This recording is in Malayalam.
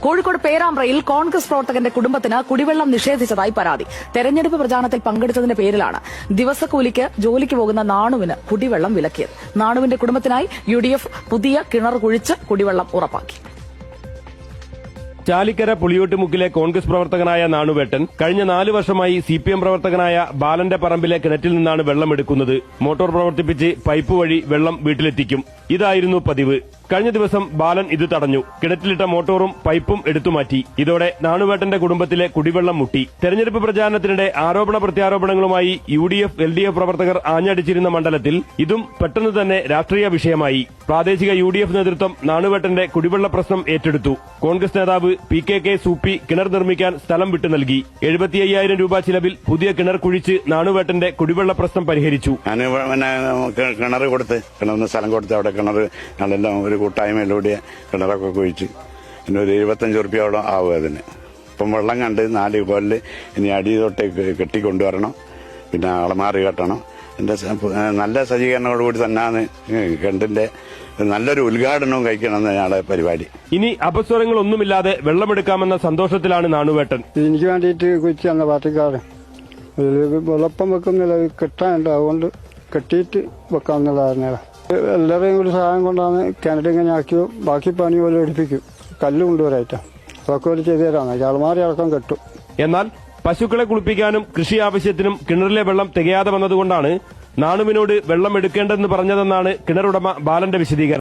കോഴിക്കോട് പേരാമ്പ്രയിൽ കോൺഗ്രസ് പ്രവർത്തകന്റെ കുടുംബത്തിന് കുടിവെള്ളം നിഷേധിച്ചതായി പരാതി. തെരഞ്ഞെടുപ്പ് പ്രചാരണത്തിൽ പങ്കെടുത്തതിന്റെ പേരിലാണ് ദിവസക്കൂലിക്ക് ജോലിക്ക് പോകുന്ന നാണുവിന് കുടിവെള്ളം വിലക്കിയത്. നാണുവിന്റെ കുടുംബത്തിനായി UDF പുതിയ കിണർ കുഴിച്ച് കുടിവെള്ളം ഉറപ്പാക്കി. ചാലിക്കര പുളിയോട്ടുമുക്കിലെ കോൺഗ്രസ് പ്രവർത്തകനായ നാണുവേട്ടൻ കഴിഞ്ഞ 4 വർഷമായി CPM പ്രവർത്തകനായ ബാലന്റെ പറമ്പിലെ കിണറ്റിൽ നിന്നാണ് വെള്ളമെടുക്കുന്നത്. മോട്ടോർ പ്രവർത്തിപ്പിച്ച് പൈപ്പ് വഴി വെള്ളം വീട്ടിലെത്തിക്കും. ഇതായിരുന്നു പതിവ്. കഴിഞ്ഞ ദിവസം ബാലൻ ഇത് തടഞ്ഞു. കിണറ്റിലിട്ട മോട്ടോറും പൈപ്പും എടുത്തുമാറ്റി. ഇതോടെ നാണുവേട്ടന്റെ കുടുംബത്തിലെ കുടിവെള്ളം മുട്ടി. തെരഞ്ഞെടുപ്പ് പ്രചാരണത്തിനിടെ ആരോപണ പ്രത്യാരോപണങ്ങളുമായി UDF LDF പ്രവർത്തകർ ആഞ്ഞടിച്ചിരുന്ന മണ്ഡലത്തിൽ ഇതും പെട്ടെന്ന് തന്നെ രാഷ്ട്രീയ വിഷയമായി. പ്രാദേശിക UDF നേതൃത്വം നാണുവേട്ടന്റെ കുടിവെള്ള പ്രശ്നം ഏറ്റെടുത്തു. കോൺഗ്രസ് നേതാവ് PKK സൂപ്പി കിണർ നിർമ്മിക്കാൻ സ്ഥലം വിട്ടു നൽകി. 75,000 രൂപ ചിലവിൽ പുതിയ കിണർ കുഴിച്ച് നാണുവേട്ടന്റെ കുടിവെള്ള പ്രശ്നം പരിഹരിച്ചു. കിണർ കൊടുത്ത് കിണറിന് സ്ഥലം കൊടുത്ത് അവിടെ കിണർ ഞങ്ങളെല്ലാം ഒരു കൂട്ടായ്മയിലൂടെ കിണറൊക്കെ കുഴിച്ച് പിന്നെ ഒരു 75 റുപ്യോളം ആവും അതിന്. ഇപ്പം വെള്ളം കണ്ട് 4 കൊല്ല് ഇനി അടി തൊട്ട് കെട്ടിക്കൊണ്ടുവരണം, പിന്നെ അളമാറി കെട്ടണം. എന്റെ നല്ല സജ്ജീകരണങ്ങളോടുകൂടി തന്നെയാണ് കിണറ്റിന്റെ നല്ലൊരു ഉദ്ഘാടനവും കഴിക്കണമെന്ന് ഞങ്ങളുടെ പരിപാടി. ഇനി അപസ്വരങ്ങളൊന്നുമില്ലാതെ വെള്ളമെടുക്കാമെന്ന സന്തോഷത്തിലാണ് നാണുവേട്ടൻ. എനിക്ക് വേണ്ടിയിട്ട് കുഴിച്ച് തന്ന പാർട്ടിക്കാരൻ വെള്ളപ്പം വെക്കുന്നില്ല, കെട്ടാനുണ്ട്, അതുകൊണ്ട് കെട്ടിയിട്ട് വെക്കാവുന്നതായിരുന്നേടാ. എല്ലാവരെയും കൂടി സഹായം കൊണ്ടാണ് കിണറ്റിങ്ങനെ ആക്കിയോ, ബാക്കി പണി പോലെ എടുപ്പിക്കും. കല്ല് കൊണ്ടുവരായിട്ടാ അതൊക്കെ ഒരു ചെയ്തു തരാന്ന് ചാൾമാറി അടക്കം കെട്ടും. എന്നാൽ പശുക്കളെ കുളിപ്പിക്കാനും കൃഷി ആവശ്യത്തിനും കിണറിലെ വെള്ളം തികയാതെ വന്നതുകൊണ്ടാണ് നാണുവിനോട് വെള്ളം എടുക്കേണ്ടെന്ന് പറഞ്ഞതെന്നാണ് കിണറുടമ ബാലന്റെ വിശദീകരണം.